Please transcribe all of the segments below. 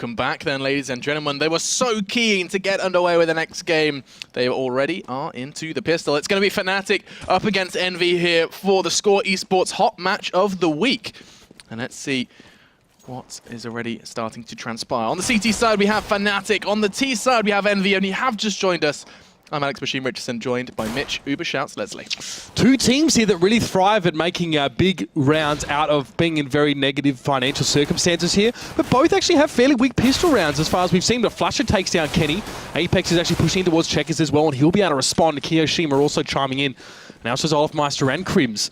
welcome back then, ladies and gentlemen. They were so keen to get underway with the next game. They already are into the pistol. It's going to be Fnatic up against EnVy here for the Score Esports Hot Match of the Week. And let's see what is already starting to transpire. On the CT side, we have Fnatic. On the T side, we have EnVy. And you have just joined us. I'm Alex Machine Richardson, joined by Mitch Ubershouts Leslie. Two teams here that really thrive at making big rounds out of being in very negative financial circumstances here, but both actually have fairly weak pistol rounds as far as we've seen. But Flusher takes down Kenny. Apex is actually pushing towards Checkers as well, and he'll be able to respond. Kiyoshima also chiming in. Now so is Olafmeister and Crims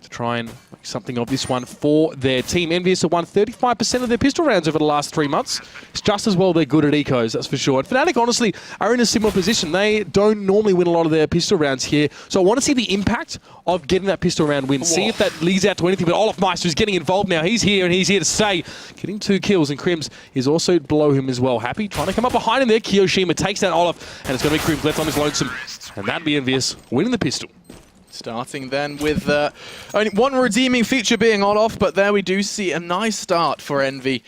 to try and make something of this one for their team. EnVyUS have won 35% of their pistol rounds over the last 3 months. It's just as well they're good at ecos, that's for sure. And Fnatic, honestly, are in a similar position. They don't normally win a lot of their pistol rounds here. So I want to see the impact of getting that pistol round win. Whoa. See if that leads out to anything. But Olafmeister is getting involved now. He's here, and he's here to stay. Getting 2 kills, and Crims is also below him as well. Happy trying to come up behind him there. Kiyoshima takes down Olaf, and it's going to be Crims left on his lonesome. And that'll be EnVyUS winning the pistol. Starting then with only one redeeming feature being Olaf, but there we do see a nice start for EnVy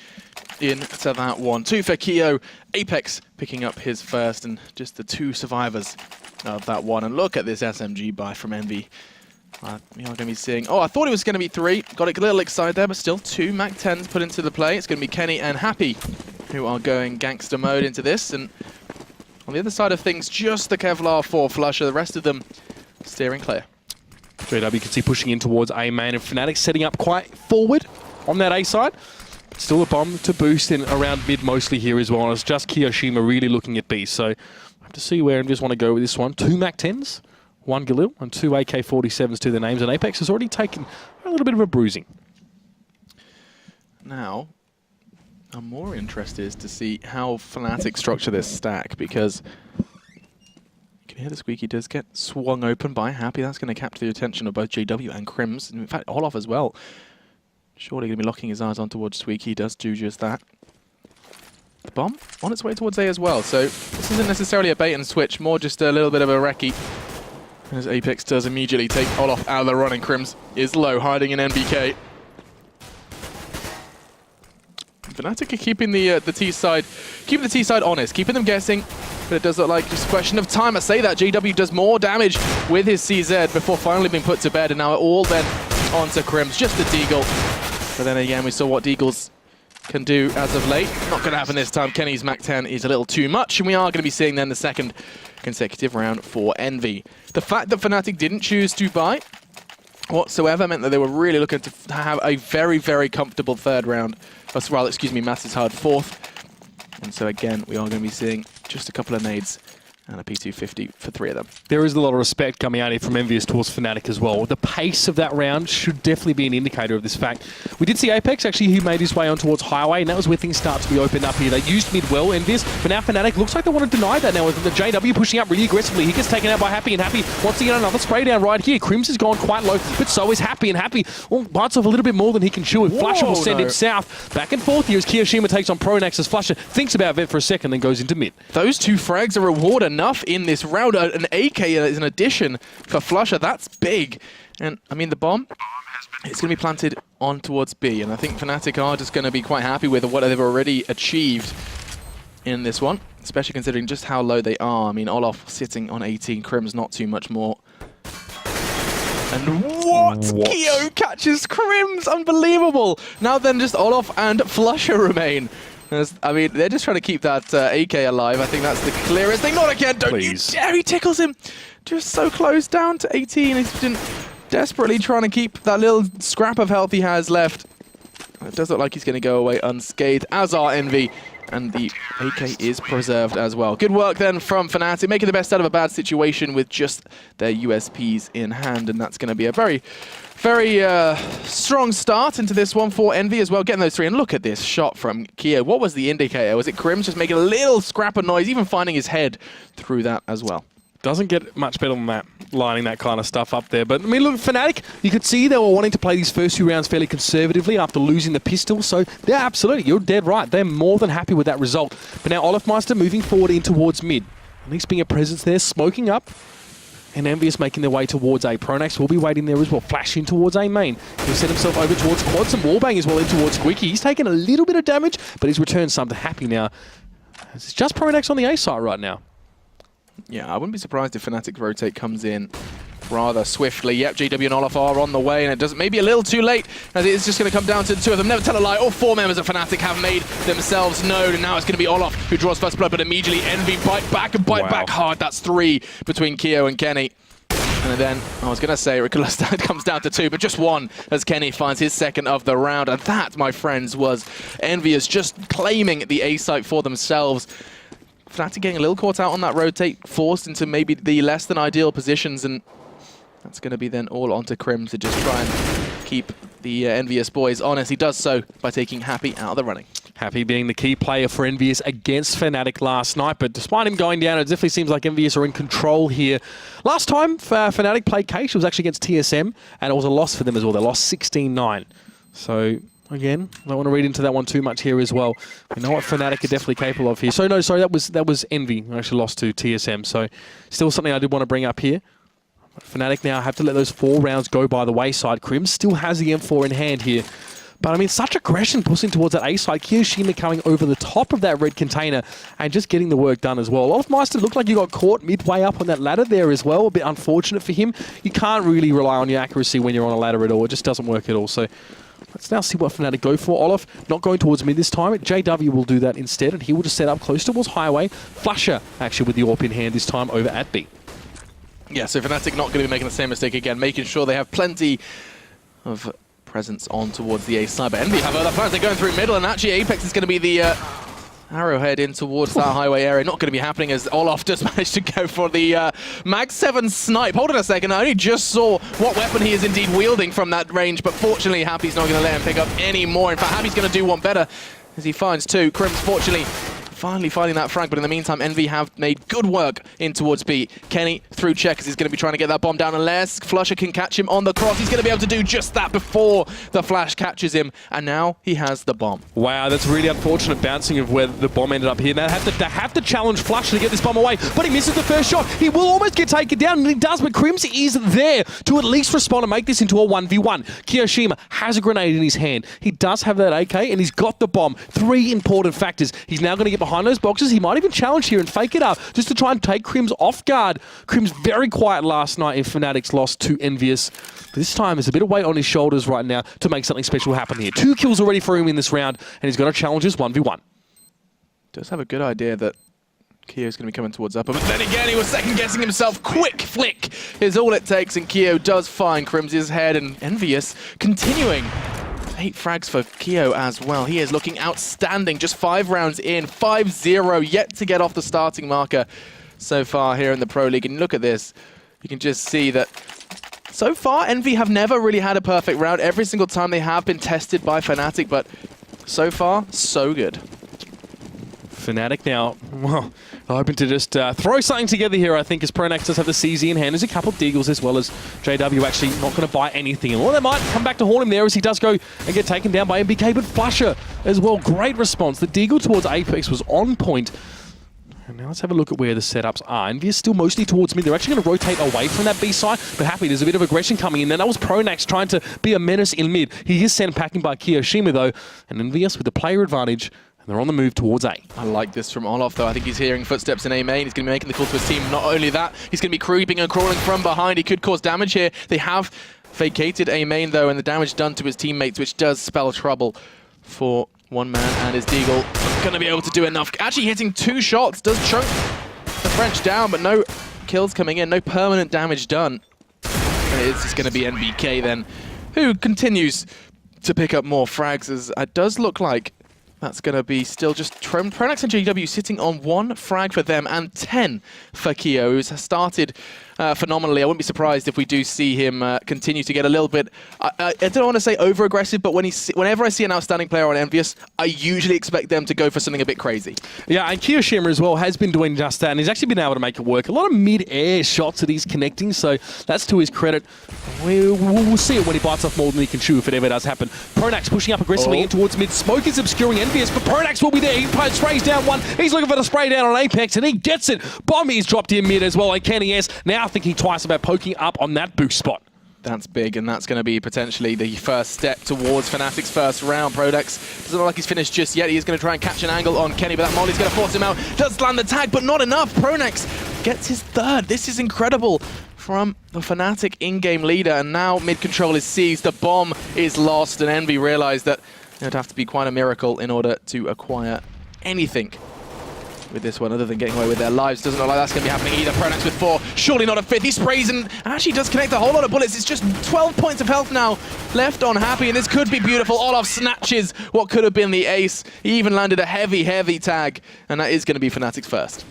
into that one. 2 for Keo, Apex picking up his first, and just the 2 survivors of that one. And look at this SMG buy from EnVy. We are going to be seeing... Oh, I thought it was going to be 3. Got a little excited there, but still 2 MAC-10s put into the play. It's going to be Kenny and Happy who are going gangster mode into this. And on the other side of things, just the Kevlar for Flusher. The rest of them steering clear. JW can see pushing in towards A main, and Fnatic setting up quite forward on that A side. Still a bomb to boost in around mid mostly here as well. And it's just Kiyoshima really looking at B. So I have to see where EnVyUS want to go with this one. 2 MAC-10s, 1 Galil, and 2 AK-47s to their names. And Apex has already taken a little bit of a bruising. Now, I'm more interested to see how Fnatic structure this stack, because here the squeaky does get swung open by Happy. That's going to capture the attention of both JW and Crims, and in fact Olaf as well. Surely going to be locking his eyes on towards Squeaky. Does do just that. The bomb on its way towards A as well. So this isn't necessarily a bait and switch, more just a little bit of a recce. As Apex does immediately take Olaf out of the run, and Crims is low, hiding in NBK. Fnatic are keeping the T side honest, keeping them guessing. But it does look like just a question of time. I say that JW does more damage with his CZ before finally being put to bed, and now all then onto Crims, just the Deagle. But then again, we saw what Deagles can do as of late. Not going to happen this time. Kenny's MAC-10 is a little too much, and we are going to be seeing then the second consecutive round for EnVy. The fact that Fnatic didn't choose to buy whatsoever meant that they were really looking to have a very, very comfortable third round. Well, excuse me, Master's Hard 4th. And so again, we are going to be seeing just a couple of nades and a P250 for 3 of them. There is a lot of respect coming out here from EnVyUS towards Fnatic as well. The pace of that round should definitely be an indicator of this fact. We did see Apex actually, who made his way on towards Highway, and that was where things start to be opened up here. They used mid well, EnVyUS, but now Fnatic looks like they want to deny that now with the JW pushing up really aggressively. He gets taken out by Happy, and Happy wants to get another spray down right here. Crims has gone quite low, but so is Happy, and Happy bites off a little bit more than he can chew, and Flusher will send him south. Back and forth here as Kiyoshima takes on Pronax as Flusher thinks about Vet for a second, then goes into mid. Those 2 frags are reward enough in this round. An AK is an addition for Flusher. That's big. And, I mean, the bomb, it's going to be planted on towards B. And I think Fnatic are just going to be quite happy with what they've already achieved in this one, especially considering just how low they are. I mean, Olaf sitting on 18, Crims not too much more. And what? Keo catches Crims! Unbelievable! Now then, just Olaf and Flusher remain. I mean, they're just trying to keep that AK alive. I think that's the clearest thing. Not again, don't you dare! He tickles him! Just so close, down to 18. He's been desperately trying to keep that little scrap of health he has left. It does look like he's going to go away unscathed, as are EnVy. And the AK is preserved as well. Good work then from Fnatic, making the best out of a bad situation with just their USPs in hand. And that's going to be a very, very strong start into this one for EnVy as well. Getting those 3. And look at this shot from Keo. What was the indicator? Was it Crims just making a little scrap of noise, even finding his head through that as well? Doesn't get much better than that, lining that kind of stuff up there. But, I mean, look, Fnatic, you could see they were wanting to play these first 2 rounds fairly conservatively after losing the pistol. So, yeah, absolutely, you're dead right. They're more than happy with that result. But now Olafmeister moving forward in towards mid. At least being a presence there, smoking up. And EnVyUS making their way towards A. Pronax will be waiting there as well, flashing towards A main. He'll set himself over towards quad, some wallbang as well in towards Squeaky. He's taken a little bit of damage, but he's returned some to Happy now. It's just Pronax on the A side right now. Yeah, I wouldn't be surprised if Fnatic rotate comes in rather swiftly. Yep, JW and Olaf are on the way, and it does maybe a little too late, as it's just going to come down to the two of them. Never tell a lie, all four members of Fnatic have made themselves known, and now it's going to be Olaf who draws first blood, but immediately Envy bite back and bite back hard. That's 3 between Keo and Kenny. And then, I was going to say, Ricola comes down to 2, but just 1 as Kenny finds his second of the round. And that, my friends, was EnVyUS just claiming the A site for themselves. Fnatic getting a little caught out on that rotate, forced into maybe the less than ideal positions, and that's going to be then all onto Crim to just try and keep the EnVyUS boys honest. He does so by taking Happy out of the running. Happy being the key player for EnVyUS against Fnatic last night, but despite him going down, it definitely seems like EnVyUS are in control here. Last time Fnatic played Cage, it was actually against TSM, and it was a loss for them as well. They lost 16-9. So, again, I don't want to read into that one too much here as well. We know what Fnatic are definitely capable of here. So, no, sorry, that was Envy who actually lost to TSM. So, still something I did want to bring up here. Fnatic now have to let those 4 rounds go by the wayside. Crim still has the M4 in hand here. But I mean, such aggression pushing towards that A side. Kiyoshima coming over the top of that red container and just getting the work done as well. Olafmeister looked like he got caught midway up on that ladder there as well. A bit unfortunate for him. You can't really rely on your accuracy when you're on a ladder at all. It just doesn't work at all. So let's now see what Fnatic go for. Olaf not going towards mid this time. JW will do that instead, and he will just set up close towards Highway. Flusher actually with the AWP in hand this time over at B. Yeah, so Fnatic not going to be making the same mistake again, making sure they have plenty of presence on towards the A side. But Envy have other plans. They're going through middle, and actually Apex is going to be the arrowhead in towards that highway area. Not going to be happening, as Olaf just managed to go for the Mag 7 snipe. Hold on a second, I only just saw what weapon he is indeed wielding from that range, but fortunately Happy's not going to let him pick up any more. In fact, Happy's going to do one better as he finds 2. Crim's fortunately finally finding that frag, but in the meantime, Envy have made good work in towards B. Kenny through check, as he's going to be trying to get that bomb down, unless Flusher can catch him on the cross. He's going to be able to do just that before the flash catches him, and now he has the bomb. Wow, that's really unfortunate bouncing of where the bomb ended up here. Now they have to challenge Flusher to get this bomb away, but he misses the first shot. He will almost get taken down, and he does, but Crims is there to at least respond and make this into a 1v1. Kiyoshima has a grenade in his hand. He does have that AK, and he's got the bomb. 3 important factors. He's now going to get behind those boxes. He might even challenge here and fake it up just to try and take Crims off guard. Crims very quiet last night in Fnatic's loss to EnVyUS. But this time there's a bit of weight on his shoulders right now to make something special happen here. 2 kills already for him in this round, and he's going to challenge his 1v1. Does have a good idea that Keo's going to be coming towards upper, but then again he was second-guessing himself. Quick flick is all it takes, and Keo does find Crim's head, and EnVyUS continuing. 8 frags for Keo as well. He is looking outstanding. Just 5 rounds in, 5-0, yet to get off the starting marker so far here in the Pro League. And look at this. You can just see that so far, Envy have never really had a perfect round. Every single time they have been tested by Fnatic, but so far, so good. Fnatic now, well, hoping to just throw something together here, I think, as Pronax does have the CZ in hand. There's a couple of Deagles as well as JW actually not going to buy anything. Or they might come back to haunt him there as he does go and get taken down by MBK, but Flusher as well. Great response. The Deagle towards Apex was on point. And now let's have a look at where the setups are. EnVyUS still mostly towards mid. They're actually going to rotate away from that B side, but Happy, there's a bit of aggression coming in. And that was Pronax trying to be a menace in mid. He is sent packing by Kiyoshima though, and EnVyUS with the player advantage. They're on the move towards A. I like this from Olaf, though. I think he's hearing footsteps in A main. He's going to be making the call to his team. Not only that, he's going to be creeping and crawling from behind. He could cause damage here. They have vacated A main, though, and the damage done to his teammates, which does spell trouble for one man and his Deagle. Going to be able to do enough. Actually hitting 2 shots does chunk the French down, but no kills coming in. No permanent damage done. And it's just going to be NBK then, who continues to pick up more frags, as it does look like that's going to be still just Pronax and JW sitting on 1 frag for them and 10 for Keo, who's started phenomenally. I wouldn't be surprised if we do see him continue to get a little bit, I don't want to say over-aggressive, but whenever I see an outstanding player on EnVyUS, I usually expect them to go for something a bit crazy. Yeah, and Kiyoshima as well has been doing just that, and he's actually been able to make it work. A lot of mid-air shots that he's connecting, so that's to his credit. We'll see it when he bites off more than he can chew if it ever does happen. Pronax pushing up aggressively in towards mid. Smoke is obscuring EnVyUS, but Pronax will be there. He sprays down 1. He's looking for the spray down on Apex, and he gets it. Bomb is dropped in mid as well, and Kenny S now now thinking twice about poking up on that boost spot. That's big, and that's going to be potentially the first step towards Fnatic's first round. Prodex doesn't look like he's finished just yet. He's going to try and catch an angle on Kenny, but that Molly's going to force him out. Does land the tag, but not enough. Pronex gets his third. This is incredible from the Fnatic in-game leader, and now mid-control is seized. The bomb is lost, and Envy realized that it would have to be quite a miracle in order to acquire anything with this one, other than getting away with their lives. Doesn't look like that's going to be happening either. Pronex with 4, surely not a 5th. He sprays and actually does connect a whole lot of bullets. It's just 12 points of health now left on Happy, and this could be beautiful. Olaf snatches what could have been the ace. He even landed a heavy, heavy tag, and that is going to be Fnatic's first.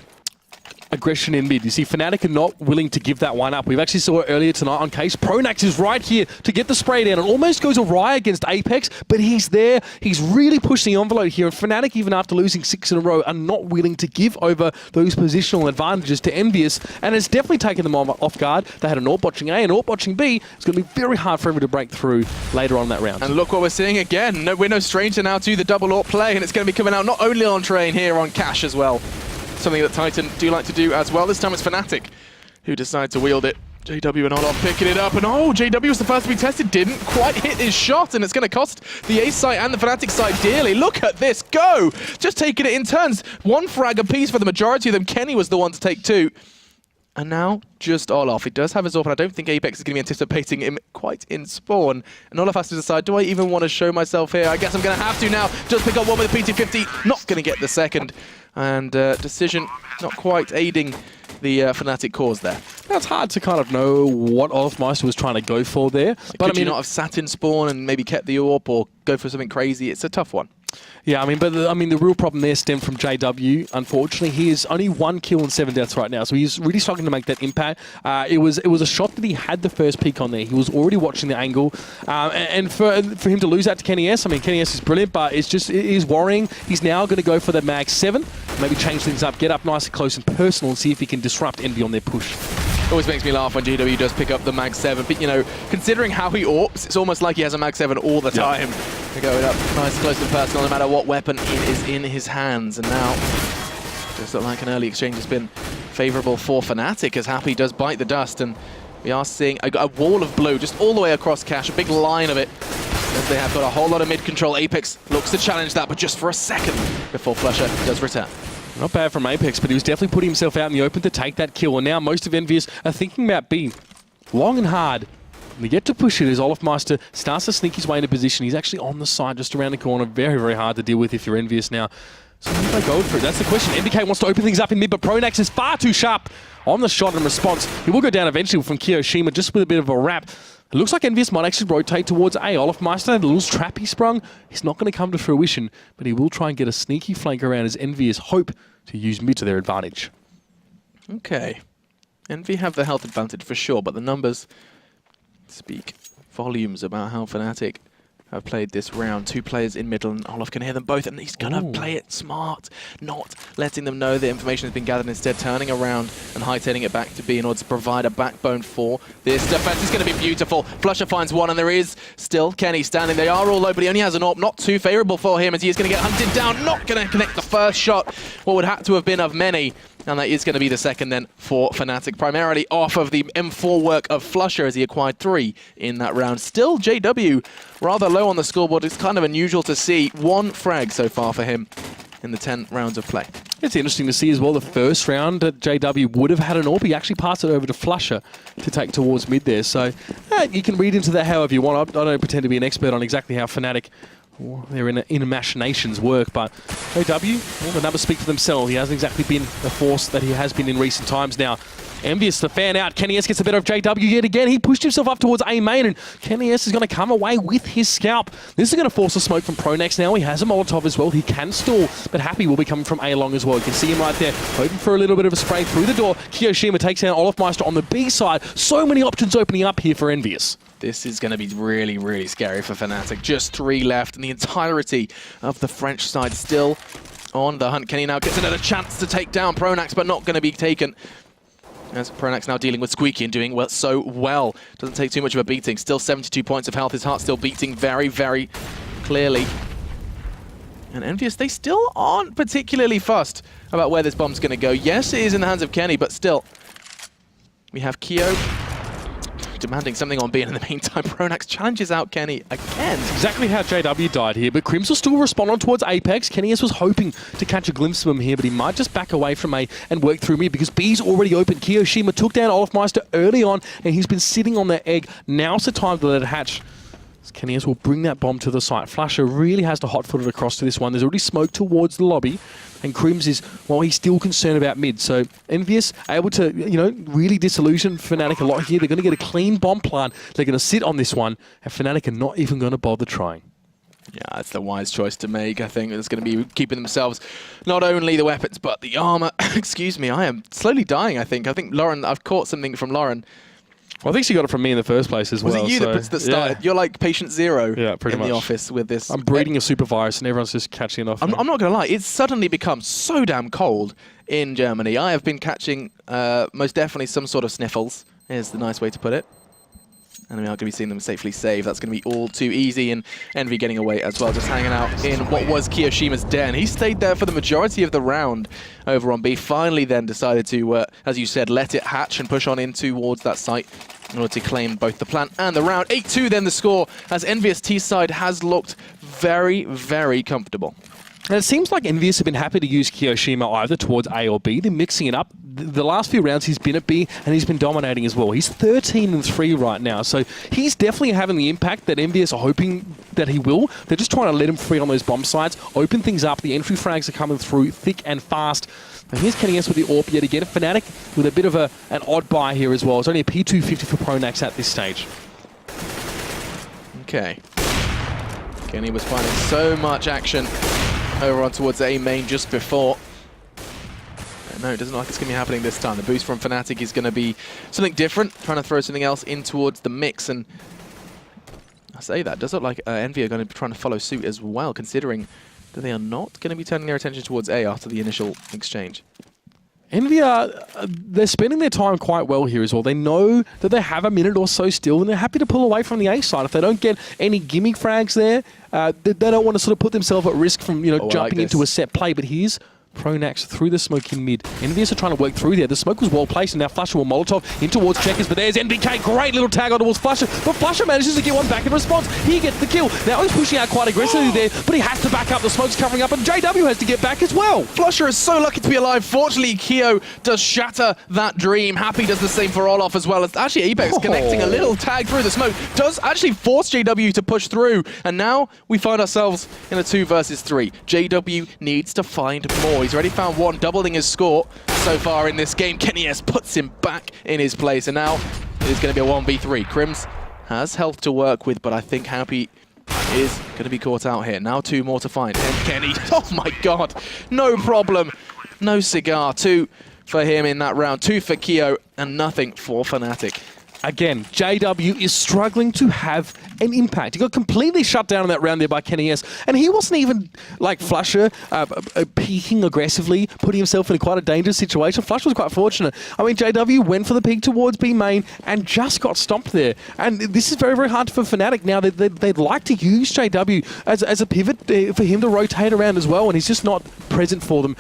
Aggression in mid. You see, Fnatic are not willing to give that one up. We've actually saw it earlier tonight on Case. Pronex is right here to get the spray down. It almost goes awry against Apex, but he's there. He's really pushing the envelope here. And Fnatic, even after losing 6 in a row, are not willing to give over those positional advantages to EnVyUS. And it's definitely taken them off guard. They had an AWP watching A and AWP watching B. It's going to be very hard for Envy to break through later on in that round. And look what we're seeing again. No, we're no stranger now to the double AWP play, and it's going to be coming out not only on Train here on Cash as well. Something that Titan do like to do as well. This time it's Fnatic who decide to wield it. JW and Olaf picking it up, and oh, JW was the first to be tested, didn't quite hit his shot, and it's going to cost the Ace side and the Fnatic side dearly. Look at this go! Just taking it in turns. 1 frag apiece for the majority of them. Kenny was the one to take 2. And now, just Olaf. He does have his AWP, and I don't think Apex is going to be anticipating him quite in spawn. And Olaf has to decide, do I even want to show myself here? I guess I'm going to have to now. Just pick up one with a PT50. Not going to get the second. And decision not quite aiding the Fnatic cause there. Now, it's hard to kind of know what Olafmeister was trying to go for there. But could you not have sat in spawn and maybe kept the AWP or go for something crazy? It's a tough one. Yeah, the real problem there stemmed from JW. Unfortunately, he is only 1 kill and 7 deaths right now, so he's really struggling to make that impact. It was a shot that he had the first peek on there. He was already watching the angle, and for him to lose that to Kenny S, Kenny S is brilliant, but it is worrying. He's now going to go for the Mag 7, maybe change things up, get up nice and close and personal, and see if he can disrupt Envy on their push. Always makes me laugh when JW does pick up the Mag 7, but you know, considering how he AWPs, it's almost like he has a Mag 7 all the time. They're going up nice, close and personal, no matter what weapon is in his hands. And now, just look like an early exchange has been favourable for Fnatic, as Happy does bite the dust, and we are seeing a wall of blue just all the way across Cash, a big line of it, as they have got a whole lot of mid-control. Apex looks to challenge that, but just for a second before Flusher does return. Not bad from Apex, but he was definitely putting himself out in the open to take that kill. And now most of EnVyUS are thinking about B. Long and hard. And they get to push it as Olafmeister starts to sneak his way into position. He's actually on the side, just around the corner. Very, very hard to deal with if you're EnVyUS now. So who do they go for it? That's the question. MBK wants to open things up in mid, but Pronex is far too sharp on the shot and response. He will go down eventually from Kiyoshima, just with a bit of a wrap. It looks like EnVyUS might actually rotate towards A. Olafmeister, the little trap he sprung, he's not going to come to fruition, but he will try and get a sneaky flank around as EnVyUS hope to use mid to their advantage. Okay. Envy have the health advantage for sure, but the numbers speak volumes about how Fnatic have played this round. 2 players in middle, and Olaf can hear them both, and he's going to play it smart, not letting them know the information has been gathered, instead turning around and hightailing it back to B in order to provide a backbone for this defense. It's going to be beautiful. Flusher finds one, and there is still Kenny standing. They are all low, but he only has an AWP, not too favorable for him, as he is going to get hunted down, not going to connect the first shot, what would have to have been of many. And that is going to be the second then for Fnatic, primarily off of the M4 work of Flusher, as he acquired 3 in that round. Still JW rather low on the scoreboard. It's kind of unusual to see 1 frag so far for him in the 10 rounds of play. It's interesting to see as well, the first round that JW would have had an AWP, he actually passed it over to Flusher to take towards mid there. So you can read into that however you want. I don't pretend to be an expert on exactly how Fnatic their inner machinations work, but JW, well, the numbers speak for themselves. He hasn't exactly been the force that he has been in recent times now. EnVyUS, the fan out. Kenny S gets the better of JW yet again. He pushed himself up towards A main, and Kenny S is going to come away with his scalp. This is going to force a smoke from Pronex now. He has a Molotov as well. He can stall, but Happy will be coming from A long as well. You can see him right there, hoping for a little bit of a spray through the door. Kiyoshima takes down Olafmeister on the B side. So many options opening up here for EnVyUS. This is going to be really, really scary for Fnatic. Just 3 left, and the entirety of the French side still on the hunt. Kenny now gets another chance to take down Pronex, but not going to be taken, as Pronex now dealing with Squeaky and doing so well. Doesn't take too much of a beating. Still 72 points of health. His heart still beating very, very clearly. And EnVyUS, they still aren't particularly fussed about where this bomb's going to go. Yes, it is in the hands of Kenny, but still, We have Keo demanding something on B, and in the meantime, Pronax challenges out Kenny again. Exactly how JW died here, but Crims will still respond on towards Apex. KennyS was hoping to catch a glimpse of him here, but he might just back away from A and work through mid because B's already open. Kiyoshima took down Olofmeister early on, and he's been sitting on that egg. Now's the time to let it hatch. KennyS will bring that bomb to the site. Flasher really has to hot-foot it across to this one. There's already smoke towards the lobby, and Crims is, well, he's still concerned about mid. So EnVyUS able to, you know, really disillusion Fnatic a lot here. They're going to get a clean bomb plant. They're going to sit on this one, and Fnatic are not even going to bother trying. Yeah, that's the wise choice to make. I think it's going to be keeping themselves not only the weapons, but the armor. Excuse me, I am slowly dying, I think. I think Lauren, I've caught something from Lauren. Well, I think she got it from me in the first place as well. Was it you that started? Yeah. You're like patient zero in the office with this. I'm breeding a super virus and everyone's just catching it off. I'm not going to lie, it's suddenly become so damn cold in Germany. I have been catching most definitely some sort of sniffles, is the nice way to put it. And we aren't going to be seeing them safely saved. That's going to be all too easy, and Envy getting away as well, just hanging out in what was Kiyoshima's den. He stayed there for the majority of the round over on B. Finally then decided to, as you said, let it hatch and push on in towards that site in order to claim both the plant and the round. 8-2 then the score, as EnVyUS T side has looked very, very comfortable. And it seems like EnVyUS have been happy to use Kiyoshima either towards A or B. They're mixing it up. The last few rounds he's been at B and he's been dominating as well. He's 13-3 right now, so he's definitely having the impact that EnVyUS are hoping that he will. They're just trying to let him free on those bomb sites, open things up. The entry frags are coming through thick and fast. And here's KennyS with the AWP yet again. Fnatic with a bit of an odd buy here as well. It's only a P250 for Pronax at this stage. Okay. Kenny was finding so much action over on towards A main just before. No, it doesn't look like it's going to be happening this time. The boost from Fnatic is going to be something different, trying to throw something else in towards the mix. And I say that, does look like Envy are going to be trying to follow suit as well, considering that they are not going to be turning their attention towards A after the initial exchange. Envy they're spending their time quite well here as well. They know that they have a minute or so still, and they're happy to pull away from the A side. If they don't get any gimmick frags there, they don't want to sort of put themselves at risk from jumping into a set play. But here's Pronax through the smoke in mid. EnVyUS are trying to work through there. The smoke was well placed, and now Flusher will Molotov in towards Checkers, but there's NBK. Great little tag on towards Flusher, but Flusher manages to get one back in response. He gets the kill. Now he's pushing out quite aggressively there, but he has to back up. The smoke's covering up, and JW has to get back as well. Flusher is so lucky to be alive. Fortunately, Keo does shatter that dream. Happy does the same for Olof as well. As actually Apex connecting a little tag through the smoke. Does actually force JW to push through, and now we find ourselves in a 2 versus 3. JW needs to find more. He's already found one, doubling his score so far in this game. KennyS puts him back in his place, and now it is going to be a 1v3. Crims has health to work with, but I think Happy is going to be caught out here. Now 2 more to find. And Kenny, oh my god, no problem. No cigar. 2 for him in that round. 2 for Keo, and nothing for Fnatic. Again, JW is struggling to have an impact. He got completely shut down in that round there by KennyS, and he wasn't even like Flusher peeking aggressively, putting himself in quite a dangerous situation. Flusher was quite fortunate. I mean, JW went for the peek towards B main and just got stomped there. And this is very, very hard for Fnatic now. They'd like to use JW as a pivot for him to rotate around as well, and he's just not present for them.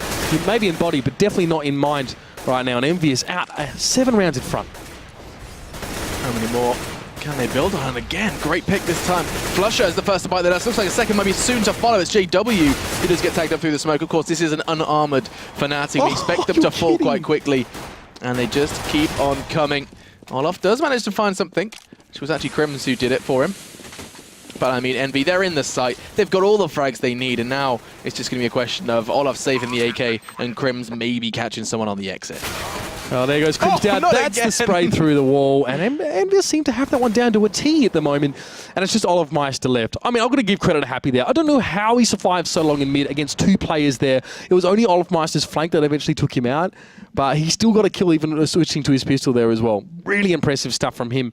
Maybe in body, but definitely not in mind right now. And EnVyUS out 7 rounds in front. How many more can they build on? And again, great pick this time. Flusher is the first to bite the dust. Looks like a second might be soon to follow. It's JW who does get tagged up through the smoke. Of course, this is an unarmored Fnatic. We expect them to fall quite quickly, and they just keep on coming. Olof does manage to find something. It was actually Crims who did it for him. But I mean, Envy, they're in the site. They've got all the frags they need, and now it's just going to be a question of Olof saving the AK and Crims maybe catching someone on the exit. Oh, there goes Crims down. That's again. The spray through the wall. And EnVyUS seem to have that one down to a T at the moment. And it's just Olofmeister left. I mean, I'm going to give credit to Happy there. I don't know how he survived so long in mid against 2 players there. It was only Olofmeister's flank that eventually took him out. But he still got a kill even switching to his pistol there as well. Really impressive stuff from him.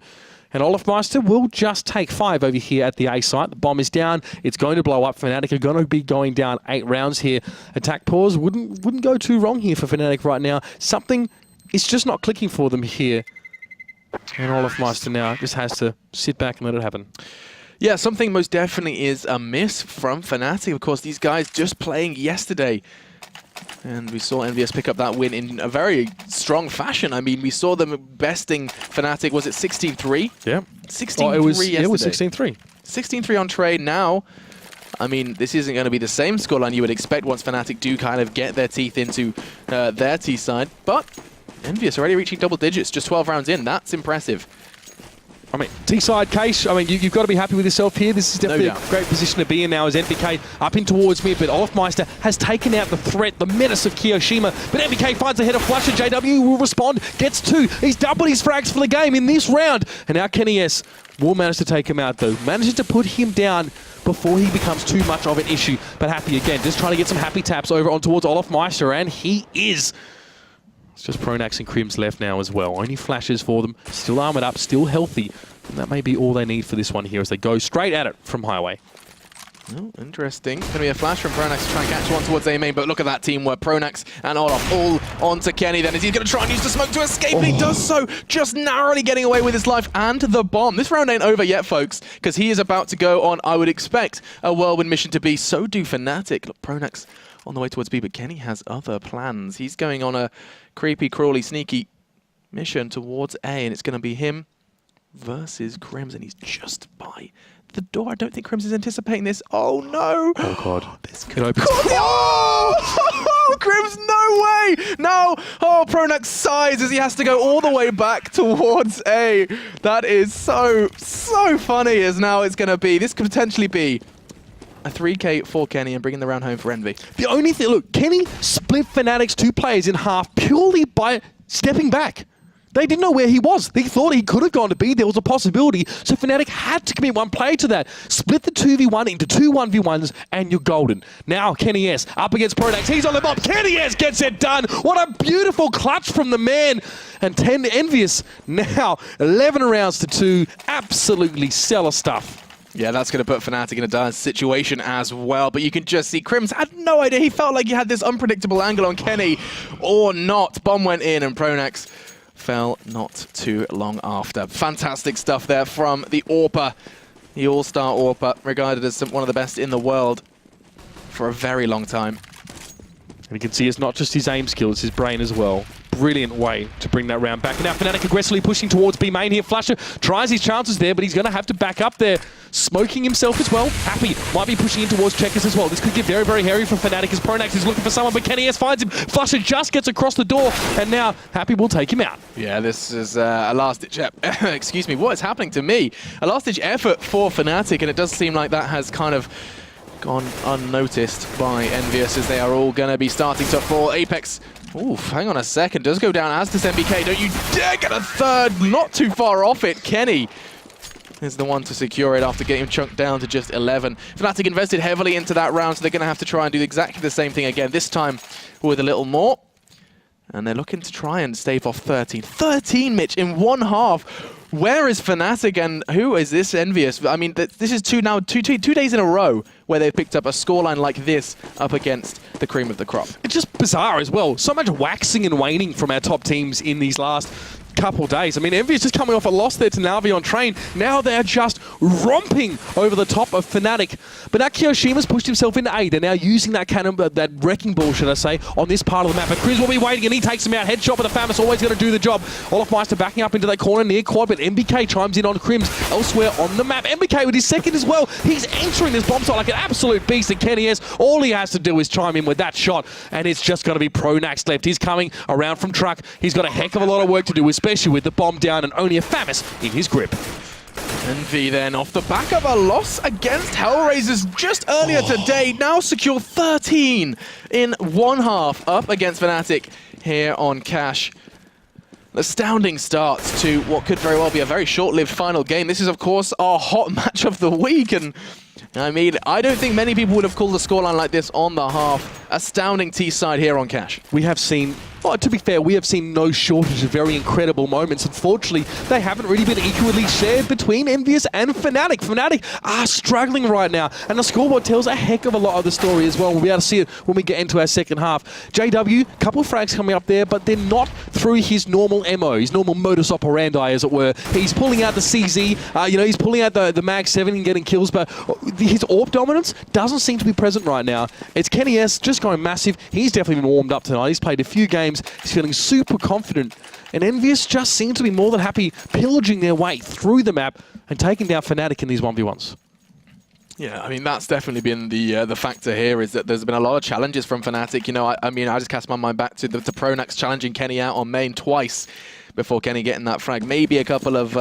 And Olofmeister will just take 5 over here at the A site. The bomb is down. It's going to blow up. Fnatic are going to be going down 8 rounds here. Attack pause wouldn't go too wrong here for Fnatic right now. Something is just not clicking for them here. And Olofmeister now just has to sit back and let it happen. Yeah, something most definitely is a miss from Fnatic. Of course, these guys just playing yesterday And we saw EnVyUS pick up that win in a very strong fashion. I mean, we saw them besting Fnatic. Was it 16-3? Yeah. 16-3 yesterday. It was 16-3. 16-3 on trade now. I mean, this isn't going to be the same scoreline you would expect once Fnatic do kind of get their teeth into their T side. But EnVyUS already reaching double digits, just 12 rounds in. That's impressive. I mean, T-side case, I mean, you've got to be happy with yourself here. This is definitely No doubt. a great position to be in now as NBK up in towards mid, but Olafmeister has taken out the threat, the menace of Kiyoshima, but NBK finds a header flush and JW will respond, gets 2. He's doubled his frags for the game in this round, and now Kenny S will manage to take him out though. Manages to put him down before he becomes too much of an issue, but Happy again, just trying to get some happy taps over on towards Olafmeister, and he is. It's just Pronax and Crims left now as well. Only flashes for them, still armored up, still healthy. And that may be all they need for this one here as they go straight at it from Highway. Oh, interesting. Going to be a flash from Pronax to try and catch one towards A main, but look at that teamwork. Pronax and Olaf all onto Kenny then as he's going to try and use the smoke to escape, and he does so, just narrowly getting away with his life and the bomb. This round ain't over yet, folks, because he is about to go on, I would expect, a whirlwind mission to be. So do Fnatic. Look, Pronax on the way towards B, but Kenny has other plans. He's going on a creepy, crawly, sneaky mission towards A, and it's going to be him versus Crims, and he's just by the door. I don't think Crims is anticipating this. Oh no! Oh god. This could open. Oh, Crims, no way! No! Oh, Pronax sighs as he has to go all the way back towards A. That is so funny as now it's going to be. This could potentially be a 3K for Kenny and bringing the round home for Envy. The only thing, look, Kenny split Fnatic's 2 players in half purely by stepping back. They didn't know where he was. They thought he could have gone to B. There was a possibility. So Fnatic had to commit one player to that. Split the 2v1 into 2 1v1s, and you're golden. Now, Kenny S up against Pronax. He's on the bomb. Kenny S gets it done. What a beautiful clutch from the man. And 10 EnVyUS now 11 rounds to 2. Absolutely stellar stuff. Yeah, that's going to put Fnatic in a dire situation as well. But you can just see Crims had no idea. He felt like he had this unpredictable angle on Kenny or not. Bomb went in and Pronax fell not too long after. Fantastic stuff there from the AWPer, the all-star AWPer, regarded as one of the best in the world for a very long time. And you can see it's not just his aim skill, it's his brain as well. Brilliant way to bring that round back. And now Fnatic aggressively pushing towards B main here. Flasher tries his chances there, but he's going to have to back up there. Smoking himself as well. Happy might be pushing in towards Checkers as well. This could get very, very hairy for Fnatic as Pronax is looking for someone, but Kenny S finds him. Flasher just gets across the door, and now Happy will take him out. Yeah, this is a last-ditch excuse me, what is happening to me? A last-ditch effort for Fnatic, and it does seem like that has kind of gone unnoticed by EnVyUS as they are all going to be starting to fall. Apex, oof, hang on a second, does go down, as does NBK. Don't you dare get a third, not too far off it. Kenny is the one to secure it after getting chunked down to just 11. Fnatic invested heavily into that round, so they're going to have to try and do exactly the same thing again, this time with a little more. And they're looking to try and stave off 13. 13, Mitch, in one half. Where is Fnatic and who is this EnVyUS? I mean, this is two days in a row where they've picked up a scoreline like this up against the cream of the crop. It's just bizarre as well. So much waxing and waning from our top teams in these last couple days. I mean, EnVyUS just coming off a loss there to Navi on train. Now they're just romping over the top of Fnatic. But now Kiyoshima's pushed himself into A. They're now using that cannon, that wrecking ball, should I say, on this part of the map. But Chris will be waiting, and he takes him out. Headshot, but the Famis always going to do the job. Olafmeister backing up into that corner near quad, but MBK chimes in on Crims elsewhere on the map. MBK with his second as well. He's entering this bomb site like an absolute beast. And Kenny S, all he has to do is chime in with that shot, and it's just going to be Pronax left. He's coming around from truck. He's got a heck of a lot of work to do, especially with the bomb down and only a Famis in his grip. Envy then, off the back of a loss against Hellraisers just earlier today, now secure 13 in one half up against Fnatic here on Cash. Astounding start to what could very well be a very short-lived final game. This is, of course, our hot match of the week, and I mean, I don't think many people would have called a scoreline like this on the half. Astounding T-side here on Cash. We have seen, well, to be fair, we have seen no shortage of very incredible moments. Unfortunately, they haven't really been equally shared between EnVyUS and Fnatic. Fnatic are struggling right now, and the scoreboard tells a heck of a lot of the story as well. We'll be able to see it when we get into our second half. JW, couple of frags coming up there, but they're not through his normal MO, his normal modus operandi, as it were. He's pulling out the CZ, he's pulling out the Mag 7 and getting kills, but his AWP dominance doesn't seem to be present right now. It's Kenny S just going massive. He's definitely been warmed up tonight. He's played a few games. He's feeling super confident. And EnVyUS just seem to be more than happy pillaging their way through the map and taking down Fnatic in these 1v1s. Yeah, I mean, that's definitely been the factor here, is that there's been a lot of challenges from Fnatic. You know, I mean, I just cast my mind back to Pronax challenging Kenny out on main twice before Kenny getting that frag. Maybe a couple of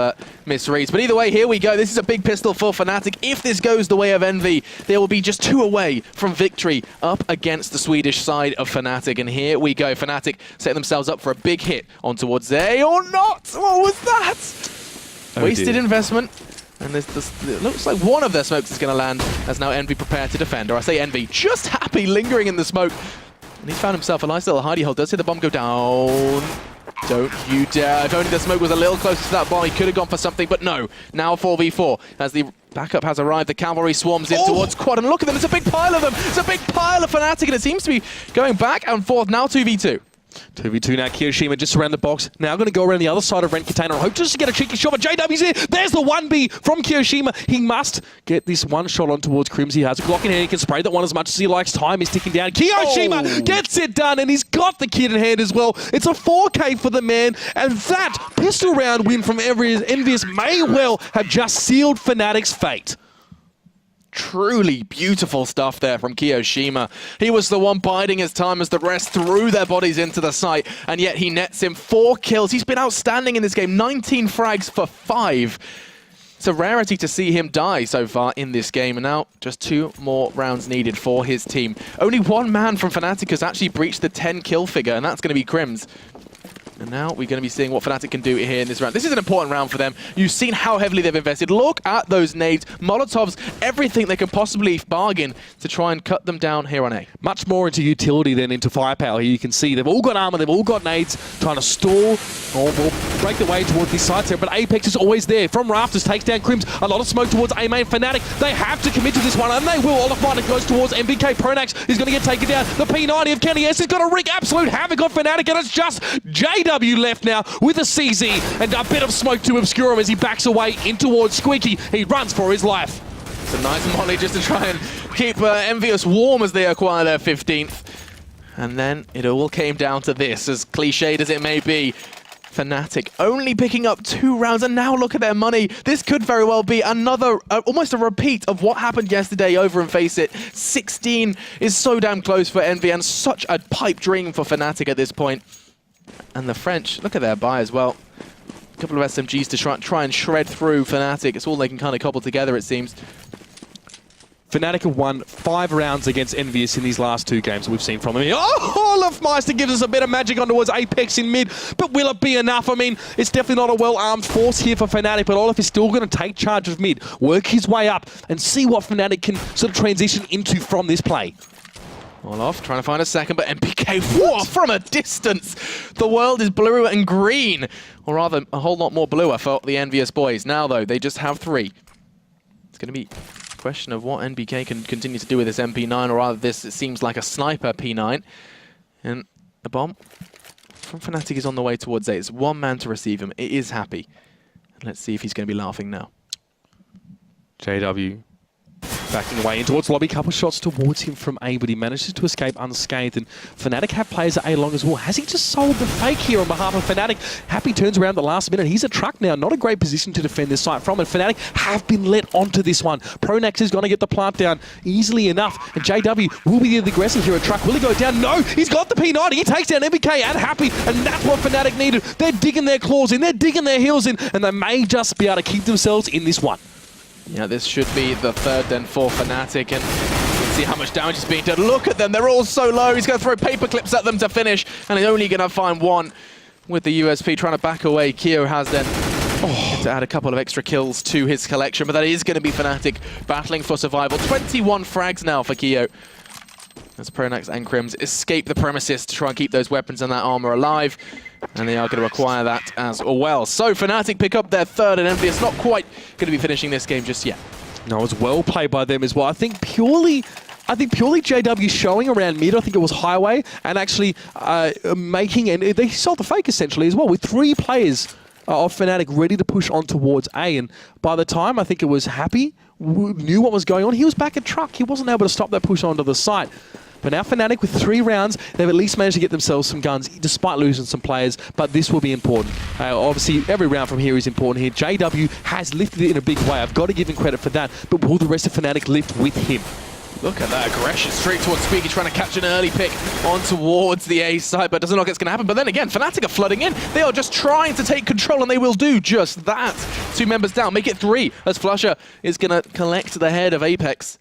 misreads. But either way, here we go. This is a big pistol for Fnatic. If this goes the way of Envy, they will be just 2 away from victory up against the Swedish side of Fnatic. And here we go. Fnatic setting themselves up for a big hit on towards A or not. What was that? Oh, Wasted dear. investment. And it looks like one of their smokes is going to land as now Envy prepared to defend. Or I say Envy, just happy lingering in the smoke. And he's found himself a nice little hidey hole. Does see the bomb go down. Don't you dare. If only the smoke was a little closer to that bomb, he could have gone for something, but no. Now 4v4 as the backup has arrived. The cavalry swarms in towards quad. And look at them, it's a big pile of them. It's a big pile of Fnatic, and it seems to be going back and forth. Now 2v2. 2v2 now, kioShiMa just around the box. Now going to go around the other side of Rent Container. I hope just to get a cheeky shot, but JW's there. There's the 1B from kioShiMa. He must get this one shot on towards Crims. He has a Glock in hand. He can spray that one as much as he likes. Time is ticking down. kioShiMa gets it done, and he's got the kid in hand as well. It's a 4K for the man, and that pistol round win from EnVyUS may well have just sealed Fnatic's fate. Truly beautiful stuff there from kioShiMa. He was the one biding his time as the rest threw their bodies into the site, and yet he nets him 4 kills. He's been outstanding in this game, 19 frags for 5. It's a rarity to see him die so far in this game, and now just 2 more rounds needed for his team. Only one man from Fnatic has actually breached the 10 kill figure, and that's going to be Crims. And now we're going to be seeing what Fnatic can do here in this round. This is an important round for them. You've seen how heavily they've invested. Look at those nades, Molotovs, everything they can possibly bargain to try and cut them down here on A. Much more into utility than into firepower. Here you can see they've all got armor, they've all got nades, trying to stall or break the way towards these sides here. But Apex is always there. From Rafters, takes down Crims. A lot of smoke towards A main. Fnatic, they have to commit to this one, and they will. Oliver goes towards MBK. Pronax is going to get taken down. The P90 of Kenny S is going to wreak absolute havoc on Fnatic, and it's just JW left now with a CZ and a bit of smoke to obscure him as he backs away in towards Squeaky. He runs for his life. It's a nice molly just to try and keep EnVyUS warm as they acquire their 15th. And then it all came down to this, as cliched as it may be. Fnatic only picking up 2 rounds, and now look at their money. This could very well be another, almost a repeat of what happened yesterday over in Face It. 16 is so damn close for Envy, and such a pipe dream for Fnatic at this point. And the French, look at their buy as well. A couple of SMGs to try and shred through Fnatic. It's all they can kind of cobble together, it seems. Fnatic have won 5 rounds against EnVyUS in these last 2 games that we've seen from them. Oh, Olafmeister gives us a bit of magic on towards Apex in mid, but will it be enough? I mean, it's definitely not a well-armed force here for Fnatic, but Olaf is still going to take charge of mid, work his way up, and see what Fnatic can sort of transition into from this play. Olaf trying to find a second, but MPK, whoa, from a distance. The world is blue and green, or rather a whole lot more bluer for the EnVyUS boys. Now, though, they just have 3. It's going to be a question of what NBK can continue to do with this MP9, or rather this, it seems like a sniper P9. And the bomb from Fnatic is on the way towards A. It's 1 man to receive him. It is happy. Let's see if he's going to be laughing now. JW backing away in towards lobby, couple shots towards him from A, but he manages to escape unscathed. And Fnatic have players at A long as well. Has he just sold the fake here on behalf of Fnatic? Happy turns around the last minute. He's a truck now. Not a great position to defend this site from. And Fnatic have been let onto this one. Pronax is going to get the plant down easily enough. And JW will be the aggressor here at truck. Will he go down? No! He's got the P90. He takes down MBK and Happy. And that's what Fnatic needed. They're digging their claws in. They're digging their heels in. And they may just be able to keep themselves in this one. Yeah, this should be the 3rd then for Fnatic, and you can see how much damage is being done. Look at them, they're all so low. He's going to throw paper clips at them to finish, and he's only going to find 1 with the USP trying to back away. Keo has then to add a couple of extra kills to his collection, but that is going to be Fnatic battling for survival. 21 frags now for Keo, as Pronax and Crims escape the premises to try and keep those weapons and that armor alive. And they are going to require that as well. So Fnatic pick up their 3rd, and EnVyUS not quite going to be finishing this game just yet. No, it's well played by them as well. I think purely I think purely JW showing around mid, I think it was Highway, and actually making, and they sold the fake essentially as well, with 3 players of Fnatic ready to push on towards A. And by the time I think it was Happy knew what was going on, he was back at truck. He wasn't able to stop that push onto the site. But now Fnatic, with 3 rounds, they've at least managed to get themselves some guns, despite losing some players, but this will be important. Obviously, every round from here is important here. JW has lifted it in a big way. I've got to give him credit for that, but will the rest of Fnatic lift with him? Look at that aggression straight towards Speaky, trying to catch an early pick on towards the A side, but doesn't look like it's going to happen. But then again, Fnatic are flooding in. They are just trying to take control, and they will do just that. 2 members down, make it 3, as Flusher is going to collect the head of Apex.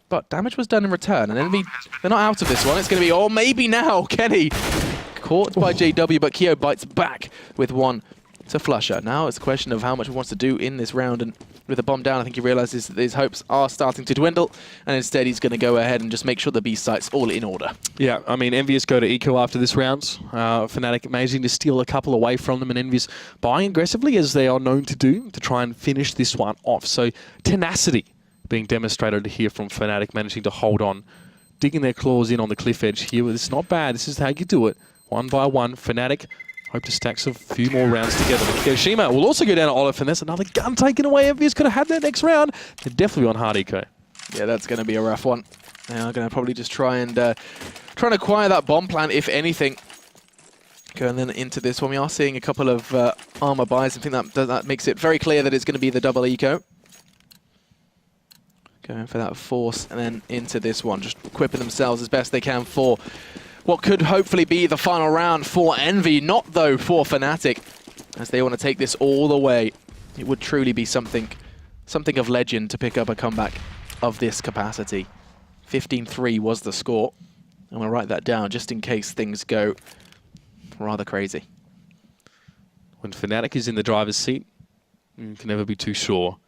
But damage was done in return, and EnVy, they're not out of this one. It's going to be, oh, maybe now, Kenny. Caught by JW, but Keo bites back with 1 to Flusher. Now it's a question of how much he wants to do in this round, and with the bomb down, I think he realizes that his hopes are starting to dwindle, and instead he's going to go ahead and just make sure the B site's all in order. Yeah, I mean, EnVyUS go to Eco after this round. Fnatic managing to steal a couple away from them, and EnVyUS buying aggressively, as they are known to do, to try and finish this one off. So, tenacity being demonstrated here from Fnatic, managing to hold on, digging their claws in on the cliff edge here. It's not bad. This is how you do it. 1 by 1, Fnatic hope to stack a few more rounds together. Kyoshima will also go down to Olive, and that's another gun taken away. EnVyUS could have had that next round. They're definitely on hard eco. Yeah, that's going to be a rough one. They are going to probably just try and acquire that bomb plant, if anything. Going then into this one, we are seeing a couple of armor buys. I think that makes it very clear that it's going to be the double eco. Going for that force, and then into this one, just equipping themselves as best they can for what could hopefully be the final round for Envy. Not, though, for Fnatic, as they want to take this all the way. It would truly be something of legend to pick up a comeback of this capacity. 15-3 was the score. I'm going to write that down just in case things go rather crazy. When Fnatic is in the driver's seat, you can never be too sure.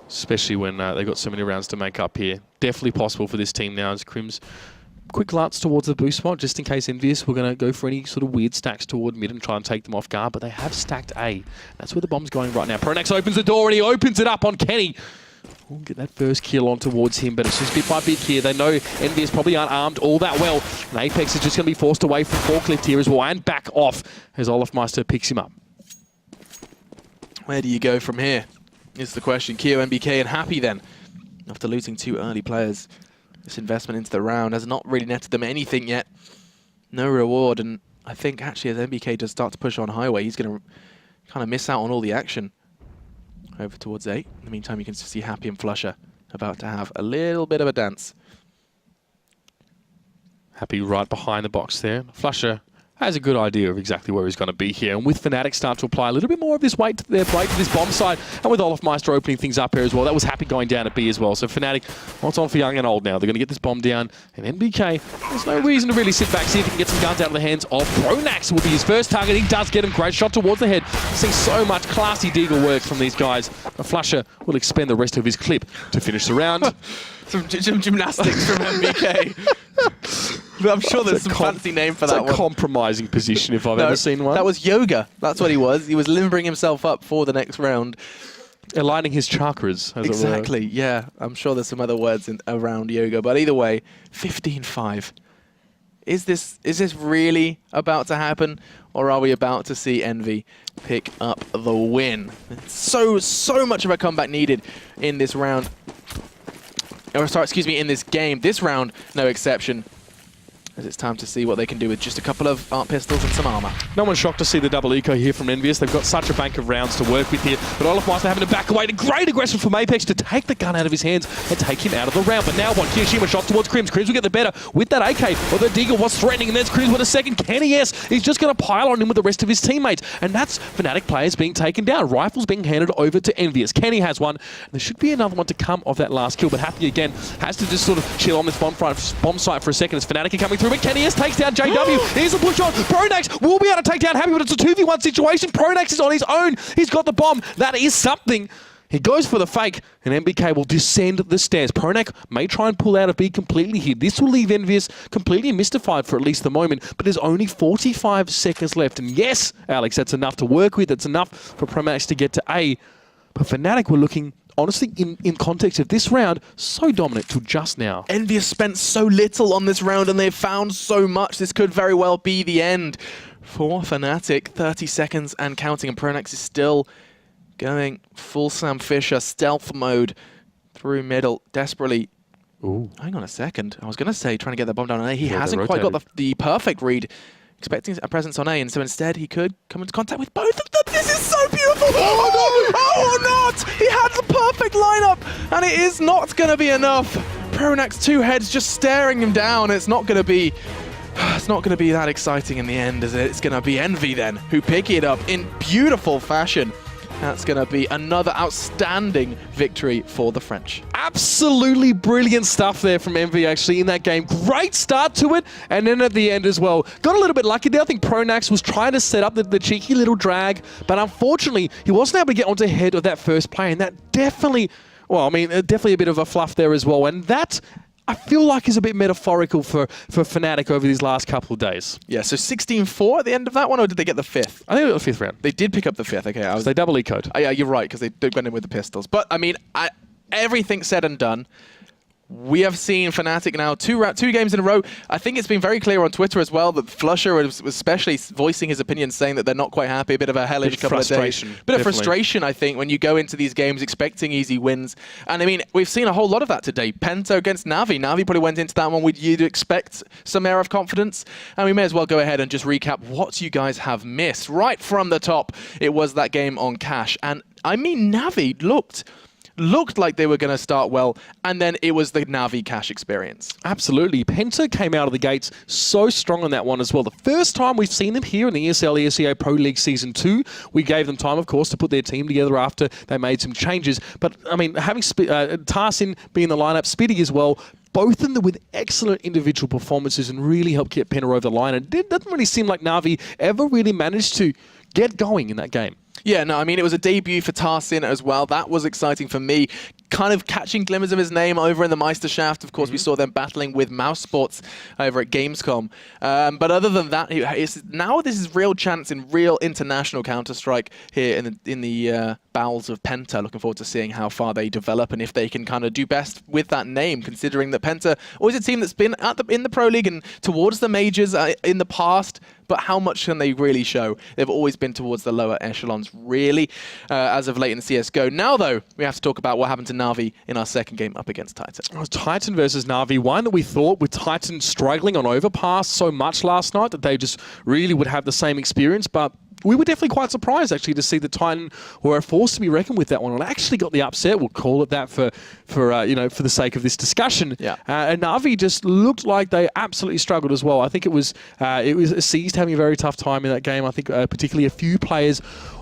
Especially when they've got so many rounds to make up here. Definitely possible for this team now as Crims quick glance towards the boost spot, just in case EnVyUS were going to go for any sort of weird stacks toward mid and try and take them off guard, but they have stacked A. That's where the bomb's going right now. Pronax opens the door, and he opens it up on Kenny. We'll get that first kill on towards him, but it's just bit by bit here. They know EnVyUS probably aren't armed all that well, and Apex is just going to be forced away from Forklift here as well, and back off as Olafmeister picks him up. Where do you go from here is the question. Keo, MBK, and Happy then, after losing 2 early players. This investment into the round has not really netted them anything yet. No reward, and I think actually as MBK does start to push on Highway, he's going to kind of miss out on all the action. Over towards A. In the meantime, you can see Happy and Flusher about to have a little bit of a dance. Happy right behind the box there. Flusher has a good idea of exactly where he's going to be here. And with Fnatic start to apply a little bit more of this weight to their plate to this bomb side, and with Olafmeister opening things up here as well, that was Happy going down at B as well. So Fnatic, what's on for young and old now? They're going to get this bomb down, and NBK, there's no reason to really sit back, see if he can get some guns out of the hands of Pronax. Will be his first target. He does get him. Great shot towards the head. Seeing so much classy deagle work from these guys. A Flusher will expend the rest of his clip to finish the round. some gymnastics from MBK. I'm sure there's some fancy name for that one. It's a compromising position if I've ever seen one. That was yoga. That's what he was. He was limbering himself up for the next round. Aligning his chakras, as exactly, it were. Yeah. I'm sure there's some other words around yoga. But either way, 15-5. Is this really about to happen? Or are we about to see Envy pick up the win? So much of a comeback needed in this round. Or sorry, excuse me, in this game. This round, no exception. As it's time to see what they can do with just a couple of art pistols and some armor. No one's shocked to see the double eco here from EnVyUS. They've got such a bank of rounds to work with here. But Olafmeister having to back away. A great aggression from Apex to take the gun out of his hands and take him out of the round. But now what? Kyoshima shot towards Crims. Crims will get the better with that AK. Well, the Deagle was threatening, and there's Crims with a second. Kenny S. He's just going to pile on him with the rest of his teammates. And that's Fnatic players being taken down. Rifles being handed over to EnVyUS. Kenny has one. And there should be another one to come of that last kill. But Happy again has to just sort of chill on this bomb site for a second as Fnatic are coming through. But Kenny S takes down JW. Here's a push on. Pronax will be able to take down Happy, but it's a 2v1 situation. Pronax is on his own. He's got the bomb. That is something. He goes for the fake, and MBK will descend the stairs. Pronax may try and pull out of B completely here. This will leave EnVyUS completely mystified for at least the moment, but there's only 45 seconds left. And yes, Alex, that's enough to work with. That's enough for Pronax to get to A. But Fnatic were looking, honestly, in context of this round, so dominant till just now. EnVyUS spent so little on this round and they've found so much. This could very well be the end for Fnatic. 30 seconds and counting, and Pronax is still going full Sam Fisher, stealth mode through middle, desperately. Ooh. Hang on a second. I was going to say trying to get that bomb down on A. He Yeah, hasn't quite got the perfect read, expecting a presence on A, and so instead he could come into contact with both of them. This is so beautiful! Oh no! Oh not! He had the perfect lineup, and it is not going to be enough. Pronax 2 heads just staring him down. It's not going to be that exciting in the end, is it? It's going to be Envy then, who pick it up in beautiful fashion. That's going to be another outstanding victory for the French. Absolutely brilliant stuff there from Envy actually in that game. Great start to it, and then at the end as well. Got a little bit lucky there. I think Pronax was trying to set up the cheeky little drag, but unfortunately he wasn't able to get onto head of that first play, and that definitely, well, I mean, definitely a bit of a fluff there as well, and that I feel like is a bit metaphorical for Fnatic over these last couple of days. Yeah, so 16-4 at the end of that one, or did they get the 5th? I think they got the 5th round. They did pick up the 5th, okay. They double ecoed. Yeah, you're right, because they went in with the pistols. But, I mean, everything said and done, we have seen Fnatic now two games in a row. I think it's been very clear on Twitter as well that Flusher was especially voicing his opinion, saying that they're not quite happy. A bit of a hellish couple of days. Bit of frustration, I think, when you go into these games expecting easy wins. And I mean, we've seen a whole lot of that today. Penta against Navi. Navi probably went into that one with you'd expect some air of confidence. And we may as well go ahead and just recap what you guys have missed. Right from the top, it was that game on Cash. And I mean, Navi looked like they were going to start well, and then it was the Navi Cash experience. Absolutely. Penta came out of the gates so strong on that one as well. The first time we've seen them here in the ESL ESEA Pro League Season 2, we gave them time, of course, to put their team together after they made some changes. But, I mean, having Tarsin be in the lineup, Spitty as well, both of them with excellent individual performances and really helped get Penta over the line. And it doesn't really seem like Navi ever really managed to get going in that game. Yeah, no, I mean, it was a debut for Tarsin as well. That was exciting for me. Kind of catching glimmers of his name over in the Meisterschaft. Of course, we saw them battling with Mouse Sports over at Gamescom. But other than that, now this is real chance in real international Counter-Strike here in the bowels of Penta. Looking forward to seeing how far they develop and if they can kind of do best with that name, considering that Penta always a team that's been in the Pro League and towards the majors in the past. But how much can they really show? They've always been towards the lower echelons, really, as of late in CSGO. Now, though, we have to talk about what happened to Navi in our second game up against Titan. It was Titan versus Navi, one that we thought with Titan struggling on Overpass so much last night that they just really would have the same experience, but we were definitely quite surprised, actually, to see the Titan were a force to be reckoned with that one. And actually got the upset. We'll call it that for the sake of this discussion. Yeah. And Navi just looked like they absolutely struggled as well. I think it was Seized having a very tough time in that game. I think particularly a few players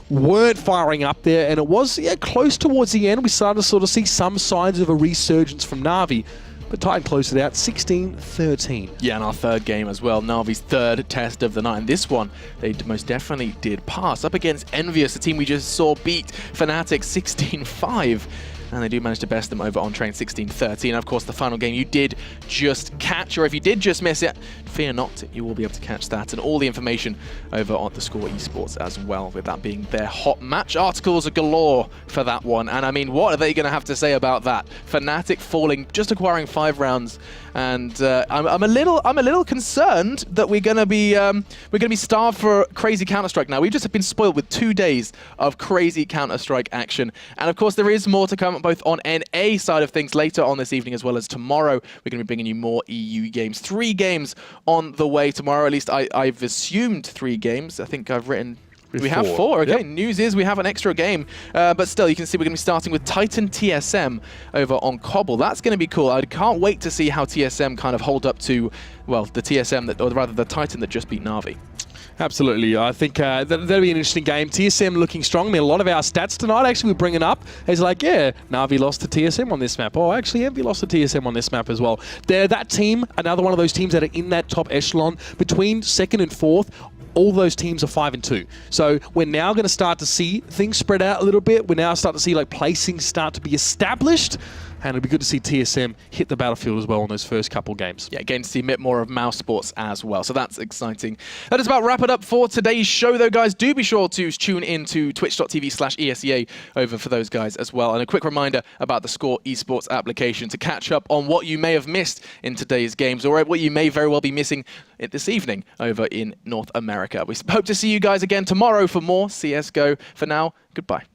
weren't firing up there, and it was close towards the end. We started to sort of see some signs of a resurgence from Navi. But Titan closed it out 16-13. Yeah, and our third game as well. Navi's third test of the night. And this one, they most definitely did pass. Up against EnVyUS, the team we just saw beat Fnatic 16-5. And they do manage to best them over on train 16-13. And of course, the final game you did just catch, or if you did just miss it, fear not, you will be able to catch that. And all the information over on the Score Esports as well, with that being their hot match. Articles are galore for that one. And I mean, what are they going to have to say about that? Fnatic falling, just acquiring 5 rounds. And I'm a little concerned that we're going to be starved for crazy Counter-Strike now. We've just been spoiled with 2 days of crazy Counter-Strike action. And of course, there is more to come, both on NA side of things later on this evening, as well as tomorrow. We're going to be bringing you more EU games. 3 games on the way tomorrow. At least I've assumed 3 games. I think I've written... We have 4, okay. Yep. News is we have an extra game. But still, you can see we're going to be starting with Titan TSM over on Cobble. That's going to be cool. I can't wait to see how TSM kind of hold up to, well, the TSM, or rather the Titan that just beat Navi. Absolutely. I think that'll be an interesting game. TSM looking strong. I mean, a lot of our stats tonight actually we're bringing up is like, yeah, Navi lost to TSM on this map. Oh, actually, EnVy lost to TSM on this map as well. They're that team, another one of those teams that are in that top echelon between 2nd and 4th. All those teams are 5-2. So we're now going to start to see things spread out a little bit. We're now starting to see like placings start to be established. and it'll be good to see TSM hit the battlefield as well in those first couple games. Yeah, getting to see a bit more of mouse sports as well, so that's exciting. That is about wrap it up for today's show, though, guys. Do be sure to tune in to twitch.tv/ESEA over for those guys as well. And a quick reminder about the Score Esports application to catch up on what you may have missed in today's games, or what you may very well be missing this evening over in North America. We hope to see you guys again tomorrow for more CSGO. For now, goodbye.